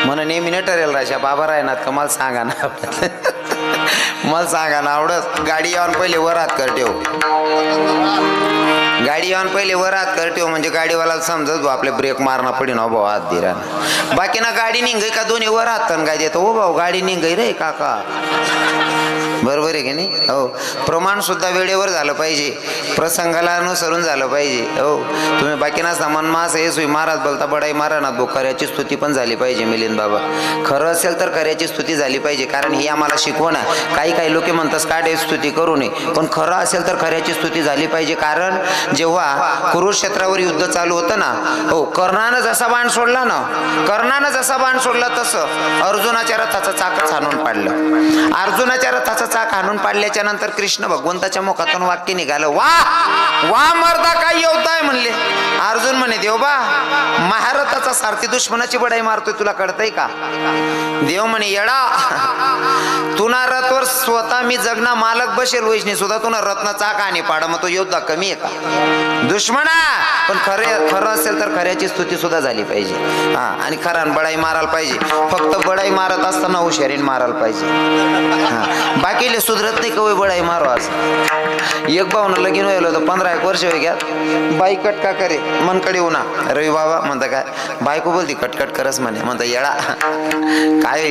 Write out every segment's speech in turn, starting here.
म्हणून नेहमी न ठरेल राशा बाबा राहणार का मला सांगा ना मला सांगा ना आवडत गाडी येऊन पहिले वर हात कर ठेव गाडी येऊन पहिले वर हात कर ठेव म्हणजे गाडीवाला समजत भाऊ आपले ब्रेक मारणं पडेन हो भाऊ हात दिरा बाकी ना गाडी निघाई का दोन्ही वर हात काय देतो हो भाऊ गाडी निघाई रे काका बरोबर आहे की नाही हो प्रमाण सुद्धा वेळेवर झालं पाहिजे प्रसंगाला अनुसरून झालं पाहिजे हो तुम्ही बाकी ना सामान मास हे सुई महाराज बोलता बडाई महाराज भाऊ खऱ्याची स्तुती पण झाली पाहिजे मिलिंद बाबा खरं असेल तर खऱ्याची स्तुती झाली पाहिजे कारण ही आम्हाला शिकवण आहे काही लोक म्हणतात काढे स्तुती करू नये पण खरं असेल तर खऱ्याची स्तुती झाली पाहिजे कारण जेव्हा कुरुक्षेत्रावर युद्ध चालू होतं ना हो कर्णानं जसा बाण सोडला तसं अर्जुनाच्या रथाचं चाकच हाणून पाडलं अर्जुनाच्या रथाचं चाक हाणून पाडल्याच्या नंतर कृष्ण भगवंताच्या मुखातून वाक्य निघालं वा मर्दा काय येवताय म्हणले अर्जुन म्हणे देवबा महारथाचा सारथी दुश्मनाची बडाई मारतोय तुला कळतंय का देव म्हणे येडा तुना रथवर स्वतः मी जगना मालक बसेल वैष्णी सुद्धा तुला रत्न चाक आणि पाड मग तो योद्धा कमी आहे का दुश्मना पण खरं असेल तर खऱ्याची स्तुती सुद्धा झाली पाहिजे हा आणि खरान बडाई मारायला पाहिजे फक्त बडाई मारत असताना हुशारीन मारायला पाहिजे हा बाकीले सुधरत नाही कवय बडाई मारो असं एक भाऊन लगीन व्हायला होतं 15 वर्ष होई घ्या बाई कटका करे मनकडे उन्हा रवी बाबा म्हणता काय बायको बोलती कटकट करस म्हणे म्हणता येडा काय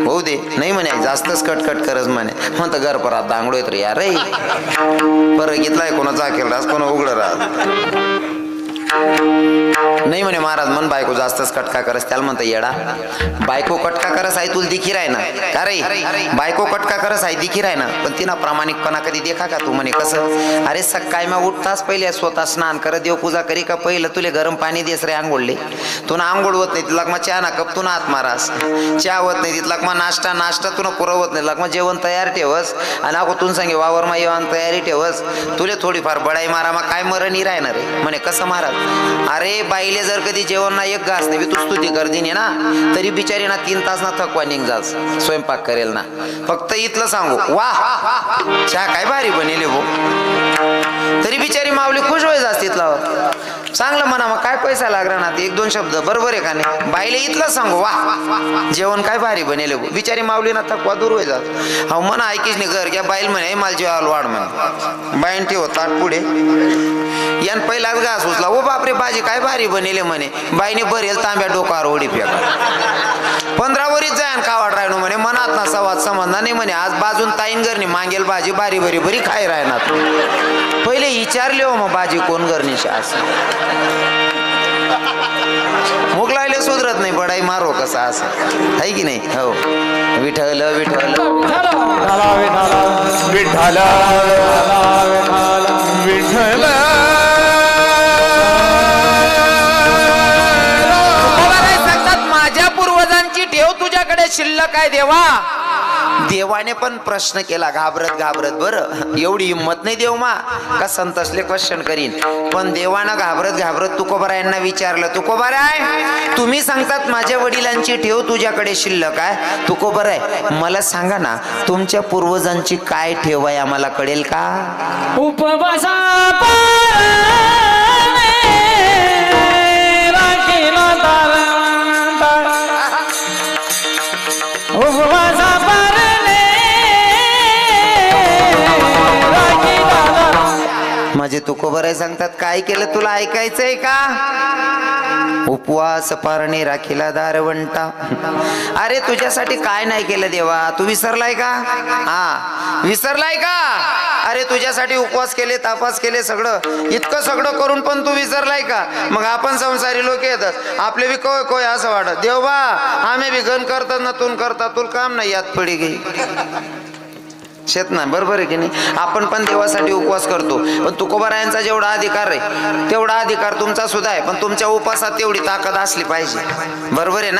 होऊ दे नाही म्हणे जास्तच कटकट करस म्हणे म्हणता घर परत दांगडो येत रे यार रे बरं घेतलाय कोणा चाकेल रास कोणा उघड राहत नाही म्हणे महाराज मन बायको जास्तच कटका करस त्याला म्हणता येडा बायको कटका करस आहे तुला दिखी राय ना का रे बायको कटका करस आहे दिखी राय ना पण तिना प्रामाणिकपणा कधी देखा का तू म्हणे कसं अरे सकाळी मग उठताच पहिले स्वतः स्नान कर देवपूजा करी का पहिलं तुले गरम पाणी देस रे आंघोळले तुला आंघोळ होत नाही तिला मग चहा ना कप तुला हात मारास चहा होत नाही तिथला मग नाश्ता तुला पुरवत नाही मग जेवण तयार ठेवस आणि अगो तुला सांगे वावर मा येऊन तयारी ठेवस तुले थोडीफार बडाई मारा मग काय मरणी राहणार रे म्हणे कसं महाराज अरे बाईले जर कधी जेवण ना एक घास नाही तू स्तुती कर दिनी ना तरी बिचारी ना 3 तास ना थकवा निघ जास स्वयंपाक करेल ना फक्त इथलं सांगू वा चहा काय भारी बनेले भो तरी बिचारी माऊली खुश होय जास तिथला चांगलं म्हणा मग काय पैसा लागला ना 1-2 शब्द बरोबर आहे का नाही बाईले इथलं सांगू वा जेवण काय भारी बनेले भो बिचारी माऊली ना थकवा दूर होय जास हा म्हणा ऐकीच नाही घर घ्या बाईल म्हणे मला जेवायला वाढ म्हणे बाईन ठेव ताट पुढे यान पहिलाच घास उचला ओ बापरे भाजी काय भारी बनेले म्हणे बाईने भरेल तांब्या डोकावर ओढी फेका 15 वरीच जायन कावाड राहणं म्हणे मनात ना संवाद समजणार नाही म्हणे आज बाजून ताईन घरनी मागेल भाजी बारी बरी खाय राहणार पहिले विचारले हो मग भाजी कोण घरनीशी असं मोकलायले सुधरत नाही बडाई मारो कसा असं आहे की नाही हो विठ्ठल विठ्ठल विठ्ठल विठ्ठल माझ्या पूर्वजांची ठेव तुझ्याकडे शिल्लक आहे देवा देवाने पण प्रश्न केला घाबरत बरं एवढी हिंमत नाही देव मा का संतसले क्वेश्चन करीन पण देवानं घाबरत तुकोबारायांना विचारलं तुकोबाराय तुम्ही सांगतात माझ्या वडिलांची ठेव तुझ्याकडे शिल्लक आहे तुकोबाराय मला सांगा ना तुमच्या पूर्वजांची काय ठेव आहे आम्हाला कळेल का उपवासा माझे तुकोबाराय सांगतात काय केलं तुला ऐकायचंय का उपवास पारणे राखीला दारवंटा अरे तुझ्यासाठी काय नाही केलं देवा तू विसरलाय का हा विसरलाय का अरे तुझ्यासाठी उपवास केले तापास केले सगळं इतकं सगळं करून पण तू विसरलाय का मग आपण संसारी लोक येतात आपले बी कोय असं वाटत देवा आम्ही बी गण करतात ना तून करतात तुला काम नाही यात पडी गई शेत नाही बरोबर आहे की नाही आपण पण देवासाठी उपवास करतो पण तुकोबारायांचा जेवढा अधिकार आहे तेवढा अधिकार तुमचा सुद्धा आहे पण तुमच्या उपवासात तेवढी ताकद असली पाहिजे बरोबर आहे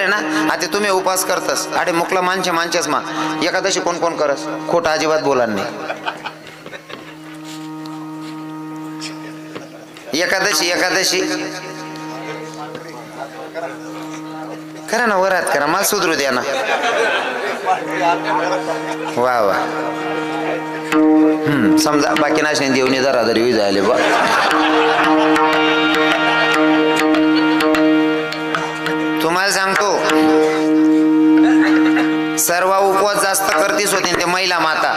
ना आता तुम्ही उपवास करतस अरे मुकला माणसेच मा एकादशी कोण करस खोटा अजिबात बोला नाही एकादशी करा ना वरात करा मला सुधरू द्या ना वा समजा बाकी नाशने देवनी दरादरी झाले बा तुम्हाला सांगतो सर्व उपवास जास्त करतीच होते ते महिला माता.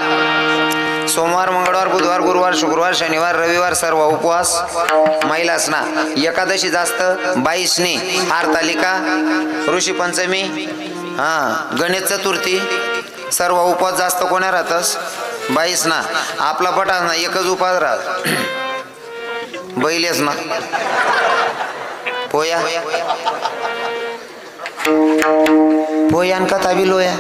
सोमवार, मंगळवार, बुधवार, गुरुवार, शुक्रवार, शनिवार, रविवार सर्व उपवास महिलाच ना. एकादशी जास्त, 22 हरतालिका, ऋषी पंचमी, गणेश चतुर्थी सर्व उपवास जास्त कोणा राहतस 22 ना. आपला पटा ना एकच उपवास राहत बैलेच ना. पोया पोयान का ताबी लोया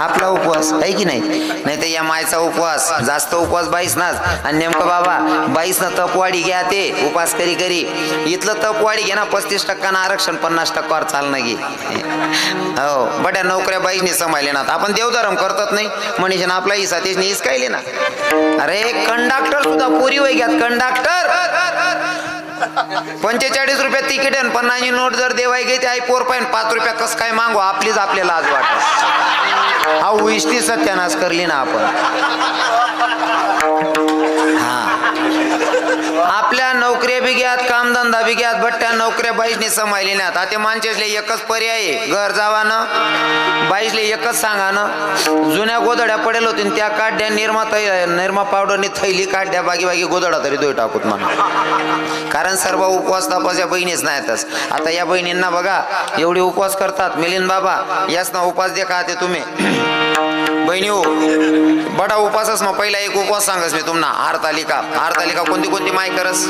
आपला उपवास आहे की नाही. नाही तर या मायचा उपवास जास्त उपवास 22 नाच. आणि नेमकं बाबा 22 ना तपवाडी घ्या ते उपास करी करी. इथलं तपवाडी घ्या ना 35% आरक्षण 50%वर चालणं घे. हो बड्या नोकऱ्या 22 सांभाळले ना. आपण देवधर्म करतात नाही म्हणजे ना आपला हिस्सा तेच नाही हिसकायले ना. अरे कंडक्टर सुद्धा पुरी वय घ्यात. कंडक्टर 45 रुपये तिकीट आहे 50 नोट जर देवाय घेते आई पोर पाहिजे 5 रुपये कस काय मागू आपलीच आपल्याला आज वाटत. हा उष्टी सत्यानाश करली ना आपण. आपल्या नोकऱ्या बी घ्यात कामधंदा बी घ्यात बट्ट्या नोकऱ्या 22 सांभाळली ना. आता माणसाले एकच पर्याय आहे घर जावा ना 22 एकच सांगा ना. जुन्या गोदड्या पडेल होती त्या काढ्या निरमा पावडरनी थैली काढ्या बागी बागी गोदडा तरी दोय टाकूत म्हणा. कारण सर्व उपवास तपास या बहिणीच नाहीतच. आता या बहिणींना बघा एवढे उपवास करतात मिलिंद बाबा याच ना उपवास दे का ते तुम्ही बहिणी हो बडा उपवासच मग पहिला एक उपवास सांगस मी तुम्हाला. हरतालिका. हरतालिका कोणती कोणती माय करस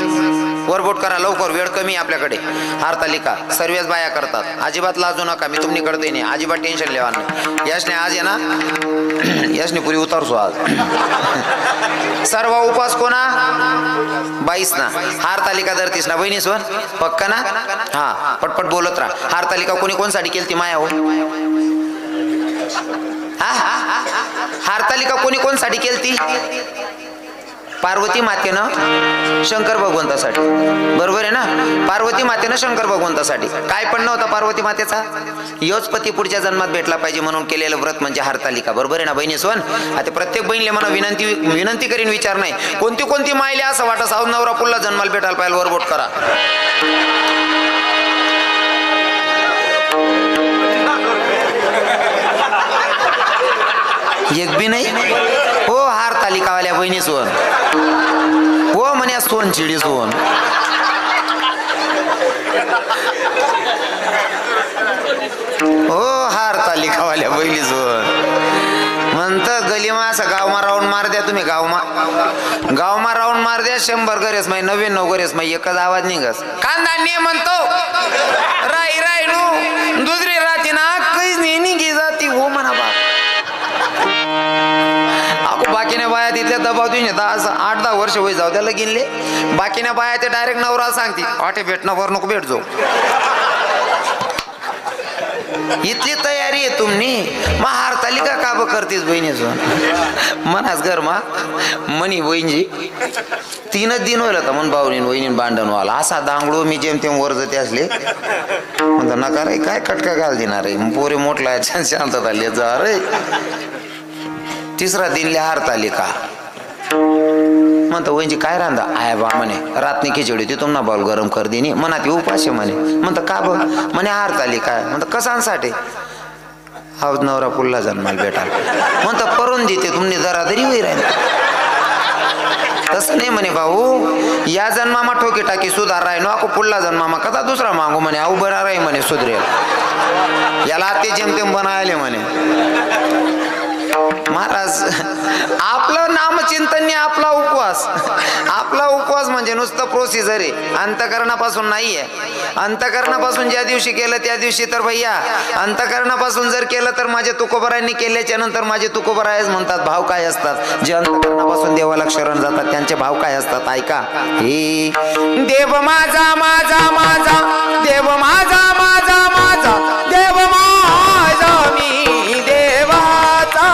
वरबोट करा लवकर वेळ कमी आपल्याकडे. हरतालिका सर्वच बाया करतात. अजिबात लाजू नका मी तुम्ही करते नाही अजिबात टेन्शन लेवा नाही. यशने आज आहे ना यशने पुरी उतारसो आज. सर्व उपवास कोणा 22 ना. हरतालिका धरतीस ना बहिणी सोन पक्का ना. हा पटपट बोलत राहा. हरतालिका कोणी कोणसाठी केली ती माया हो. हरतालिका कोणी कोणसाठी केलती पार्वती मातेनं शंकर भगवंतासाठी. बरोबर आहे ना. पार्वती मातेनं शंकर भगवंतासाठी काय पण नव्हता पार्वती मातेचा योच पती पुढच्या जन्मात भेटला पाहिजे म्हणून केलेलं व्रत म्हणजे हरतालिका. बरोबर आहे ना बहिणी सोन. आता प्रत्येक बहिणीला मला विनंती करीन विचार नाही कोणती कोणती मायले असं वाटत साऊ नवरा पुढला जन्माला भेटायला पाहिजे वरबोट करा. एक बी नाही हो. हरतालिकावाल्या बहिणी सोन हो म्हणे सोन चिडी सोन. हो हरतालिकावाल्या बहिणी सोन म्हणत गलीमा असं गावमा राऊंड मार द्या तुम्ही. गावमा राऊंड मार द्या 100 गरेस माही 99 गरेस माही एकच आवाज निघस. कांदा ने म्हणतो राई राई नु दुसरी राहते ना काहीच नाही निघी जाती हो म्हणा बा. बाकीने बाया तिथल्या दबाव देऊन येतात. असं 8-10 वर्ष वय जाऊ त्याला गिनले. बाकीने बाया ते डायरेक्ट नवरा सांगते वाटे भेटणं वर नको भेट जाऊ. इथली तयारी आहे तुम्ही. मग हरतालिका का ब करतेस बहिणीच मनाच घर मा मनी बहिणजी 3 दिन होईल आता म्हण भाऊनी वहिनी भांडण व्हायला. असा दांगडो मी जेमतेम वर जाते असले म्हणतो नका रे काय कटका घाल देणार आहे पोरे मोठला शांतता ले जा रे. 3रा दिन हरतालिका म्हणतो वहिनी काय रांदा आय बा म्हणे रातनी खिचडी ती तुम्हाला बॉल गरम कर देनी म्हणा ती उपाशी म्हणे. म्हणतं का बघ म्हणे हरतालिका. म्हणतं कसांसाठी हा नवरा पुल्ला जन्माला भेटाल म्हणतं करून देते तुम्ही दरादरी होई राहील. तसं नाही म्हणे भाऊ या जन्मामा ठोकी टाकी सुधार राही नो पुढला जन्मामा कसा दुसरा मागू म्हणे अहो बरा राही म्हणे सुधरेल. याला ते जेमतेम बनायले म्हणे. महाराज आपलं नामचिंतन आपला उपवास. आपला उपवास म्हणजे नुसतं प्रोसिजर आहे अंतकरणापासून नाहीये. अंतकरणापासून ज्या दिवशी केलं त्या दिवशी तर भैया अंतकरणापासून जर केलं तर माझे तुकोबरायांनी केल्याच्या नंतर माझे तुकोबरायच म्हणतात भाव काय असतात. जे अंतकरणापासून देवाला शरण जातात त्यांचे भाव काय असतात ऐका. हे देव माझा माझा माझा देव माझा माझा माझा देव माझा मी देवाचा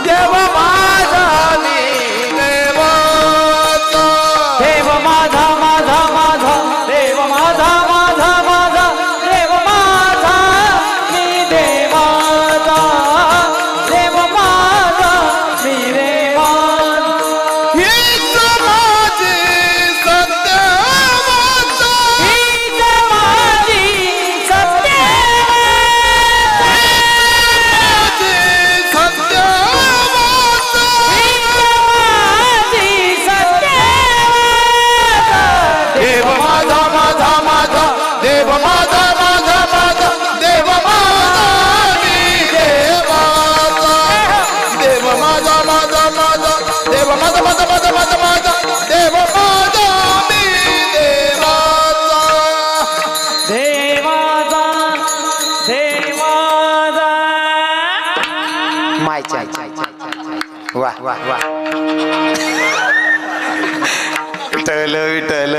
देव माझा मी देवाचा देव माझा माझा माझा देव माझा माझा माझा देव माझा मी देवाचा देव माझा मी देवाचा. हीच माझी सत्य हीच माझी वा वा वा विठ्ठल विठ्ठल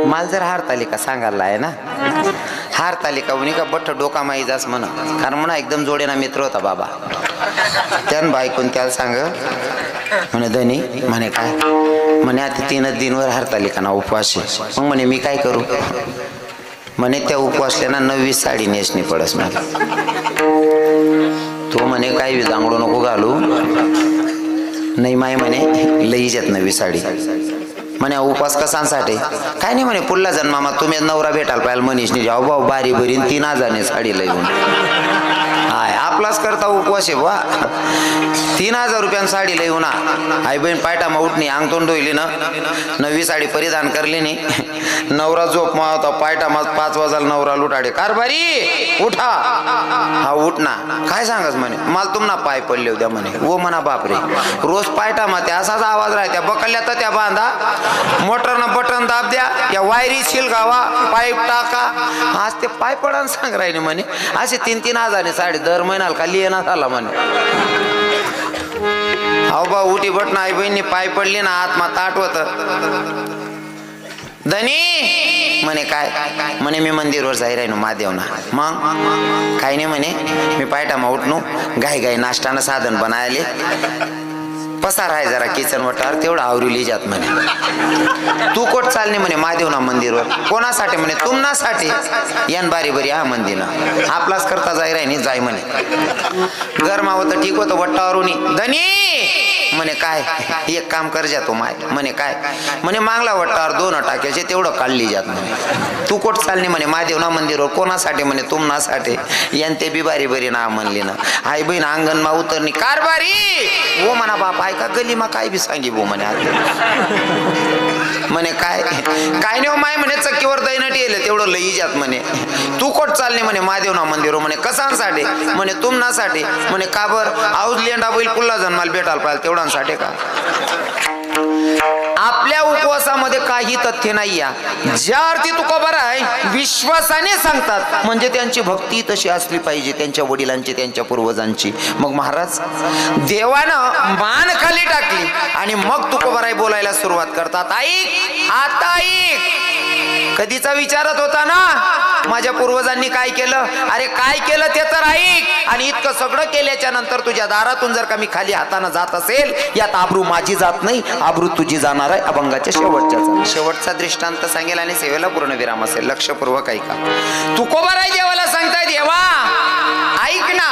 मला जर हारतालिका सांगायला आहे ना, हारतालिका उनी का बठ्ठ डोका माई जास म्हणा, कारण म्हणा एकदम जोडेना मित्र होता बाबा. त्यान बायकून त्याला सांग म्हणे धनी म्हणे काय म्हणे आता 3 दिनवर हारतालिकाना उपवास आहे. मग म्हणे मी काय करू म्हणे त्या उपवासल्याना 9वी साडी नेसणी पडस मला. तो म्हणे काय दांगडू नको घालू नाही माय म्हणे लई जात 9वी साडी म्हणे उपवास कसांसाठी काय नाही म्हणे पुढला जन्मामा तुम्ही नवरा भेटायला पाहिजे मनीषनी जाऊ भाऊ बारी बरीन 3000 साडी लई हाय आपलाच करता उपवास आहे बा. 3000 रुपयान साडी लई ना आई बहीण पायटामा उठणी अंग तोंड धुईली ना 9वी साडी परिधान करली नी नवरा झोप मा होता पायटामा 5 वाजायला नवरा लुटाडे कारभारी उठा हा उठ ना काय सांगस म्हणे मला तुमना पाय पडले होत्या म्हणे. ओ म्हणा बापरे रोज पायटामा त्या असाच आवाज राहत्या बकल्या तर त्या बांधा मोटरनं बटन दाब द्या या वायरी शिलगावा पाईप टाका आज ते पाय पडान सांग राहिले म्हणे. असे 3-3000 साडी दर महिन्याला खाली येणार आला म्हणे. अहो बा उठी बटन आई बहिणी पाय पडली ना आत्मा ताटवत धनी म्हणे काय म्हणे मी मंदिरवर जाई राहिनो महादेव ना. मग काही नाही म्हणे मी पायटामा उठणू घाई घाई नाश्तानं साधन बनायले पसार आहे जरा किचन वटार तेवढं आवरीली जात म्हणे. तू कोट चालणे म्हणे महादेवना मंदिरवर कोणासाठी म्हणे तुमनासाठी यान बारी बरी हा मंदिर आपलाच करता जाई राही जाय म्हणे. गरमा होतं ठीक होतं वट्टावरून धनी म्हणे काय एक काम कर जातो माय म्हणे काय म्हणे मागला वट्टावर 2 टाक्याचे तेवढं काढली जात म्हणे. तू कोट चालणे म्हणे महादेवना मंदिरवर कोणासाठी म्हणे तुमनासाठी यान ते बी बारी बरी ना म्हणली ना. आई बहीण अंगण मा उतरणी कारभारी ओ म्हणा बाप ऐका गली मा काय बी सांगी बो म्हणे म्हणे काय काय नाही माय म्हणे चक्कीवर दैनट येले तेवढं लई जात म्हणे. तू कोट चालणे म्हणे महादेवना मंदिर म्हणे कसांसाठी म्हणे तुमनासाठी म्हणे काबर आऊज लेंडा बैल पुल्ला जन्माला भेटायला पाहिजे तेवढ्यांसाठी का. आपल्या उपवासामध्ये काही तथ्य नाही या ज्या अर्थी तुकोबारा आहे विश्वासाने सांगतात म्हणजे त्यांची भक्ती तशी असली पाहिजे त्यांच्या वडिलांची त्यांच्या पूर्वजांची. मग महाराज देवानं मान खाली टाकली आणि मग तुकोबाराय बोलायला सुरुवात करतात. ऐक आता ऐक कधीचा विचारत होता ना माझ्या पूर्वजांनी काय केलं अरे काय केलं ते तर ऐक. आणि इतकं सगळं केल्याच्या नंतर तुझ्या दारातून जर का मी खाली हाताने जात असेल यात आबरू माझी जात नाही आबरू तुझी जाणार आहे. अभंगाच्या शेवटचा दृष्टांत सांगेल आणि सेवेला पूर्ण विराम असेल. लक्षपूर्वक ऐका. तुकोबाराय देवाला सांगताय देवा ऐक ना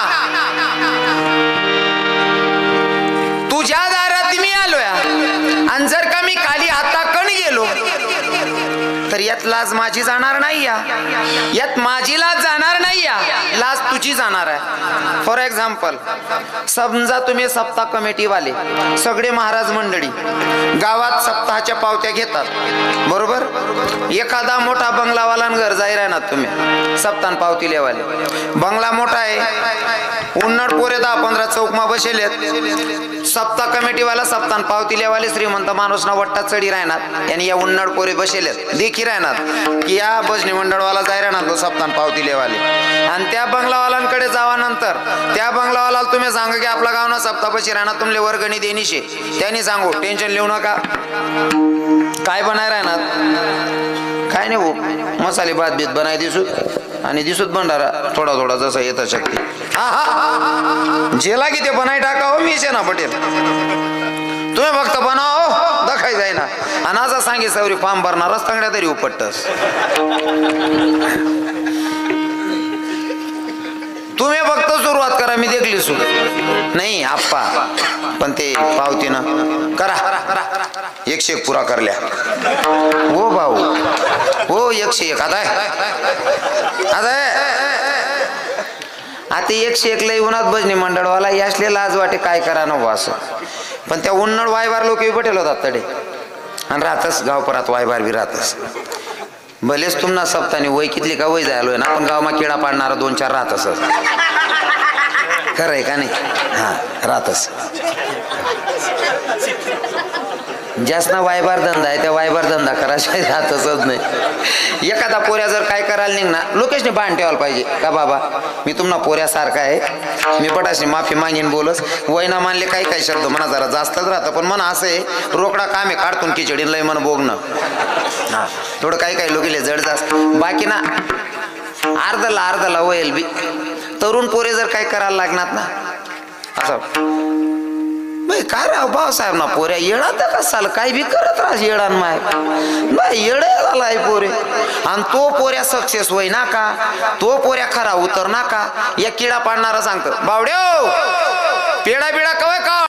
तुझ्या दारात मी आलोय आणि जर का मी खाली हाताकण गेलो तर यात लाज माझी जाणार नाही यात माझी लाज जाणार नाही लाज तुझी जाणार आहे. फॉर एक्झाम्पल समजा तुम्ही सप्ताह कमिटी वाले सगळे महाराज मंडळी गावात सप्ताहाच्या पावत्या घेतात बरोबर. एखादा मोठा बंगलावाला घर जाई राहणार तुम्ही सप्ताह पावती लेवाले बंगला मोठा आहे उन्नड पोरे 10-15 चौकमा बसेलेत सप्ताह कमिटीवाला सप्ताह पावती लेवाले श्रीमंत माणूस ना वट्टा चढी राहणार आणि या उन्नड पोरे बसेलेत देखी राहणार की या भजनी मंडळवाला जाय राहणार तो सप्ताह पावती लेवाले. आणि त्या बंगलावालांकडे जावानंतर त्या बंगलावाला तुम्ही सांगा की आपला गाव ना सप्ताहपाशी राहणार तुमले वर्गणी देणीशे त्यांनी सांगू टेन्शन लिहू नका काय बनाय राहणार काय नाही भाऊ मसाले भात बीत बनाय दिसू आणि दिसूत भंडारा थोडा थोडा जसा येत शक्ती हा जेला की ते बनाय टाका हो मीच आहे ना पटेल तुम्ही फक्त बनाव दखाय जाय ना. आणि असं सांगे सवरी फॉर्म भरणारच तंगड्या तरी उपटतस तुम्ही फक्त सुरुवात करा मी देखली सुरू नाही आप्पा पण ते पावतीनं करा 101 पुरा करल्या हो भाऊ हो 101 आता आता 101 लई उन्हात भजनी मंडळवाला यासले लाज वाटे काय करा नको असं. पण त्या उन्नड वायबार लोक बटेल होतात तडे आणि राहतच गावपरात वायबार बी राहतच भलेच तुम्हाला सप्तानी वय कितली का वय जायलोय ना पण गावमा किडा पाडणारा 2-4 राहत असत खरंय का नाही? हा राहतच. ज्यासना वायबार धंदा आहे त्या वायबार धंदा करायशिवाय राहतच नाही. एखादा पोऱ्या जर काय करायला निघणार लोकेशने बाण ठेवायला पाहिजे का बाबा मी तुम्हाला पोऱ्यासारखा आहे, मी पटाशी माफी मागेन बोलस वयना मानले काही काही शब्द म्हणा जरा जास्तच राहतं, पण म्हणा असं आहे रोकडा काम आहे काढतून खिचडी लय मन बोगणं. हा थोडं काही काही लोक जड जास्त बाकी ना अर्धला वयल बी तरुण पोरे जर काय करायला लागणार ना असं काय राव भाऊसाहेब ना पोऱ्या येडा तर कसाल काही बी करत राहा येडा माय नाही येडा झालाय पोरे. आणि तो पोऱ्या सक्सेस होई ना का तो पोऱ्या खरा उतर ना का या किडा पाडणारा सांगतं बावड्यो पेडा बिडा कवय का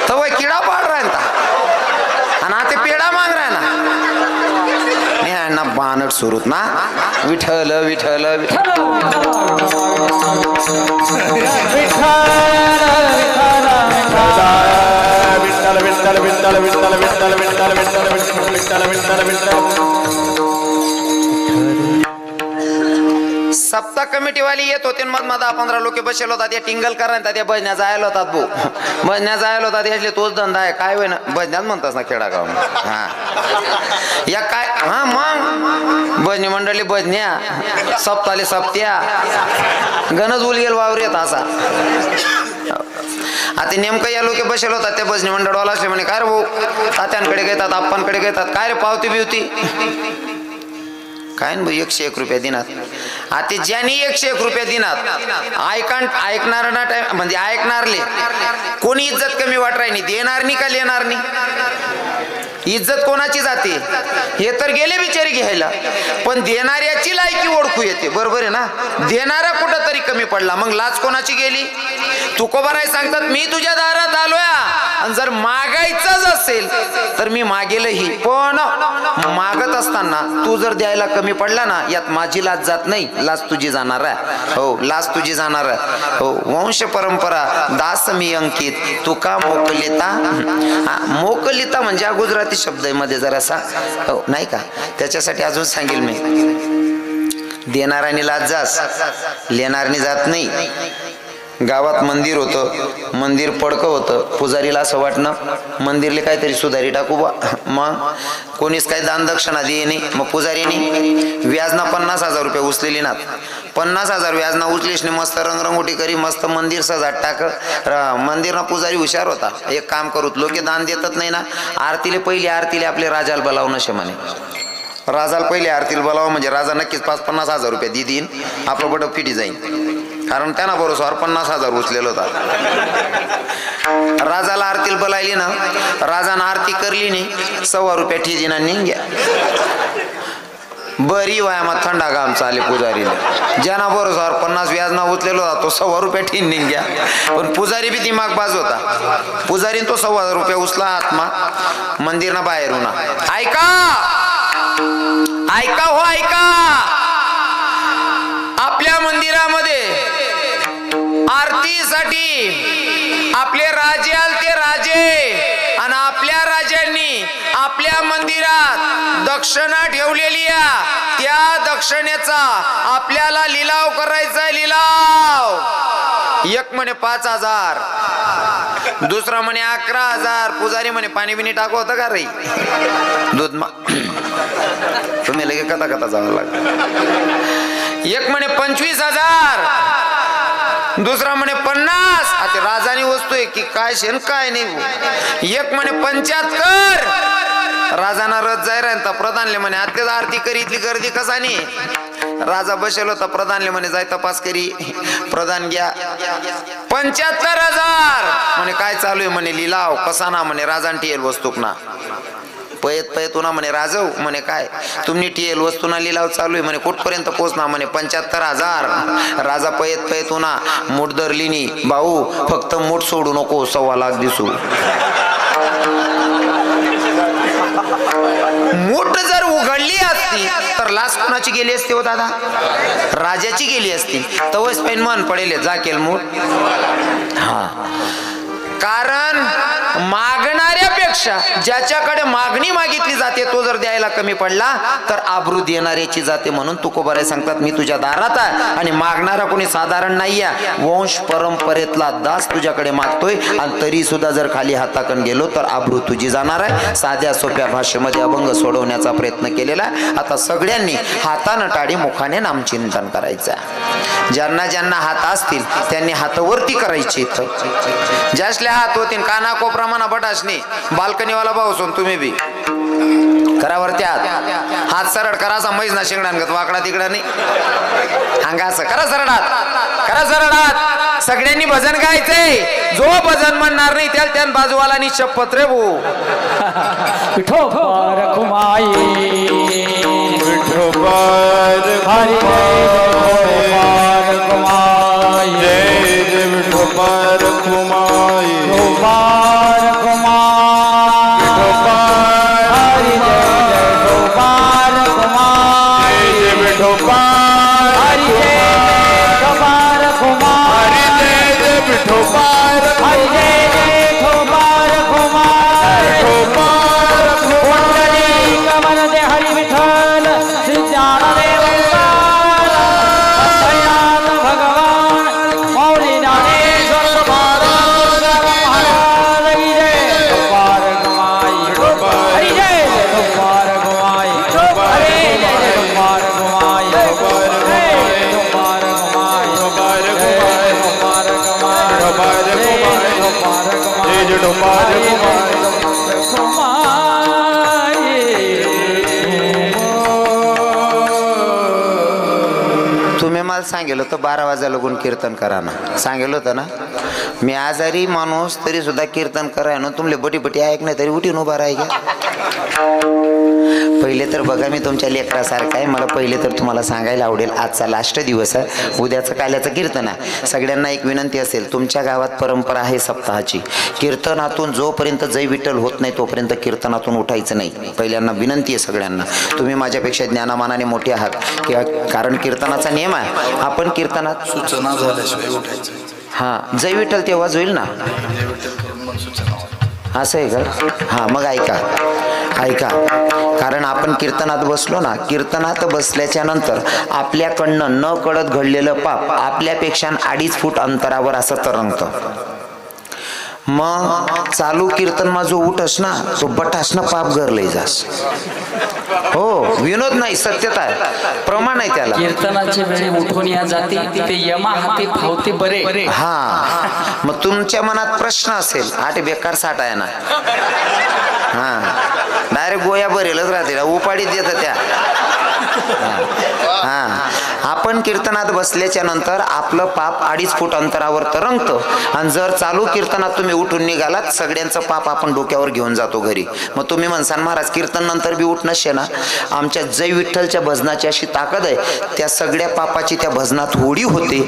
तो किडा पाड रहा आणि आता पेडा माग रहा ना ना बानट सुरूत ना विठ्ठल विठ्ठल सप्ताह कमिटी वाली येत होते मग 10-15 लोक बसेल होतात या टिंगल करा त्या भजन्या जायला होतात भाऊ भजन्या जायला होतात यातले तोच धंदा आहे काय होय ना भजन्यात म्हणतात ना खेडागाव. हा या काय हा मग भजनी मंडळी भजन्या सप्ताले सप्त्या गणच उलगेल वावर येत असा. आता नेमकं या लोक बसेल होतात त्या भजनी मंडळवाला असले म्हणे काय रे भाऊ तात्यांकडे घेतात आप्पांकडे घेतात काय रे पावती बिवती काय ना 101 रुपया दिनात. आता ज्यांनी 101 रुपया दिनात ऐकणार ना म्हणजे ऐकणारले कोणी इज्जत कमी वाटराय नाही देणार नाही का लेणार नाही इज्जत कोणाची जाते हे तर गेले बिचारी घ्यायला पण देणाऱ्याची लायकी ओळखू येते बरोबर आहे ना. देणारा कुठं तरी कमी पडला मग लाच कोणाची गेली. तुकोबाराय सांगतात मी तुझ्या दारात आलोय आणि जर मागायचंच असेल तर मी मागेलही पण मागत असताना तू जर द्यायला कमी पडला ना यात माझी लाच जात नाही लाच तुझी जाणार आहे. हो लाच तुझी जाणार आहे. हो वंश परंपरा दास मी अंकित तुका मोकलिता. मोकलिता म्हणजे गुजराती शब्द मध्ये जरासा हो नाही का त्याच्यासाठी अजून सांगेल मी देणाऱ्याने लाच जास लेणाऱ्याने जात नाही. गावात मंदिर होतं मंदिर पडकं होतं पुजारीला असं वाटणं मंदिरले काहीतरी सुधारी टाकू बा मग कोणीच काही दान दक्षिणा दे नाही मग पुजारीने व्याजना 50,000 रुपये उचलेली ना 50,000 व्याजना उचलीस नाही मस्त रंगरंगोटी करी मस्त मंदिर सजाट टाक मंदिर ना पुजारी हुशार होता एक काम करूत लोक दान देतात नाही ना आरतीले पहिली आरतीले आपले राजाला बोलावं नशे म्हणे राजाला पहिले आरतीला बोलावं म्हणजे राजा नक्कीच 50,000 रुपये देईन आपलं बटप फिटी जाईन कारण त्यांना बरोबर 50,000 उचलेलं होता. राजाला आरतीला बोलायली ना राजानं आरती करली नाही 100 रुपये ठिजीना निघ्या बरी वयामात थंडा घाम चाले पुजारीला ज्यांना बरोबर 50 व्याजना उचलेलो होता तो 100 रुपये ठिन निघ्या पण पुजारी बी दिमाग बाज होता पुजारीने तो 100 रुपये उचला आत्मा मंदिरना बाहेरून ऐका ऐका हो ऐका आपल्या मंदिरामध्ये आरतीसाठी आपले राजे आलते राजे आणि आपल्या राजांनी आपल्या मंदिरात दक्षिणा ठेवलेली आहे त्या दक्षिणेचा आपल्याला लिलाव करायचा लिलाव एक म्हणे 5,000 दुसरा म्हणे 11,000 पुजारी म्हणे पाणी बिनी टाकू होतं का रे दूध तुम्ही लगे कथा कथा जावं लागत एक म्हणे 25,000 दुसरा म्हणे 50 आता राजानी वस्तू आहे की काय शेन काय नाही एक म्हणे 75 राजाना रथ जाय राहता प्रधानले म्हणे आत्याच आरती करी इथली गर्दी कसा नाही राजा बसेल होता प्रधानले म्हणे जाय तपास करी प्रधान घ्या 75,000 म्हणे काय चालू आहे म्हणे लिलाव कसा ना म्हणे राजान टिएल वस्तूक ना पयत पयतुना म्हणे राजव म्हणे काय तुम्ही टिएल वस्तूना लिलाव चालू आहे म्हणे कुठपर्यंत पोहोचना म्हणे 75,000 राजा पयत पयतुना मूठ धरलीनी भाऊ फक्त मूठ सोडू नको 1.25 लाख दिसू मूठ जर उघडली असती तर लाच कोणाची गेली असती हो दादा राजाची गेली असती तवच पेन मन पडेल जा केल मूठ हा कारण मागणाऱ्यापेक्षा ज्याच्याकडे मागणी मागितली जाते तो जर द्यायला कमी पडला तर आबरू देणाऱ्याची जाते. म्हणून तुकोबाराय सांगतात मी तुझ्या दारात आहे आणि मागणारा कोणी साधारण नाही आहे. वंश परंपरेतला दास तुझ्याकडे मागतोय आणि तरी सुद्धा जर खाली हाताकन गेलो तर आबरू तुझी जाणार आहे. साध्या सोप्या भाषेमध्ये अभंग सोडवण्याचा प्रयत्न केलेला आहे. आता सगळ्यांनी हातानं टाळी मुखाने नामचिंतन करायचं. ज्यांना ज्यांना हात असतील त्यांनी हात वरती करायचे. ज्यासले हात होतील काना कोपरा म्हणा बटासनी बाल्कनीवाला भाऊसून तुम्ही बी करा वरती हात सरळ करा. असा मैज ना शेंगडांगत वाकडा तिकडा नाही. अंगा असं करा सरळ हात, करा सरळ हात. सगळ्यांनी भजन गायचंय. जो भजन म्हणणार नाही त्याला त्यान बाजूवाला नि शपथ रे भो. विठोबा रखुमाई विठोबा हरी रखुमाई जय जय विठोबा रखुमाई विठोबा रखुमाई विठोबा हरी जय विठोबा रखुमाई जय विठोबा हरी जय विठोबा रखुमाई जय विठोबा हरी जय विठोबा रखुमाई विठोबा पुंडली कमल दे हरी विठ्ठल श्री ज्ञानदेव भगवान मौली ज्ञानेश्वर महाराज की जय. विठोबा रखुमाई हरी जय विठोबा रखुमाई हरी जय विठोबा रखुमाई जय विठोबा रखुमाई विठोबा रखुमाई विठोबा रखुमाई विठोबा रखुमाई जय विठोबा रखुमाई तुम्ही मला सांगेल होतं 12 वाजा लगून कीर्तन करा ना. सांगेल होतं ना मी आजारी माणूस तरी सुद्धा कीर्तन कराय ना. तुमले बटी बटी ऐक नाही तरी उठून उभा राहाय घ्या. पहिले तर बघा मी तुमच्या लेकरासारखं आहे. मला पहिले तर तुम्हाला सांगायला आवडेल आजचा लास्ट दिवस आहे. उद्याचं काल्याचं कीर्तन आहे. सगळ्यांना एक विनंती असेल तुमच्या गावात परंपरा आहे सप्ताहाची. कीर्तनातून जोपर्यंत जय विठ्ठल होत नाही तोपर्यंत कीर्तनातून उठायचं नाही. पहिल्यांदा विनंती आहे सगळ्यांना. तुम्ही माझ्यापेक्षा ज्ञानामानाने मोठे आहात किंवा कारण कीर्तनाचा नियम आहे. आपण कीर्तनात सूचना झाल्याशिवाय उठायचं. हां जय विठ्ठल तेव्हाच होईल ना. असं आहे का? हां मग ऐका ऐका. कारण आपण कीर्तनात बसलो ना. कीर्तनात बसल्याच्या नंतर आपल्याकडनं न कळत घडलेलं पाप आपल्यापेक्षा 2.5 फूट अंतरावर असं तरंगतं. मग चालू कीर्तन मा जो उठस ना तो बटासनं पाप गरलंय जास. हो विनोद नाही सत्यता आहे. प्रमाण आहे त्याला. कीर्तनाच्या वेळी उठून या जाती ते यमा हाती फावते बरे. हा मग तुमच्या मनात प्रश्न असेल आठ बेकार साठ आहे ना. हा डायरेक्ट गोया भरेलच राहते उपाडीत देत त्या. हा आपण कीर्तनात बसल्याच्या नंतर आपलं पाप 2.5 फूट अंतरावर तरंगतं आणि जर चालू कीर्तनात तुम्ही उठून निघालात सगळ्यांचं पाप आपण डोक्यावर घेऊन जातो घरी. मग तुम्ही म्हणसान महाराज कीर्तन नंतर बी उठ नसे ना. आमच्या जय विठ्ठलच्या भजनाची अशी ताकद आहे त्या सगळ्या पापाची त्या भजनात होडी होते.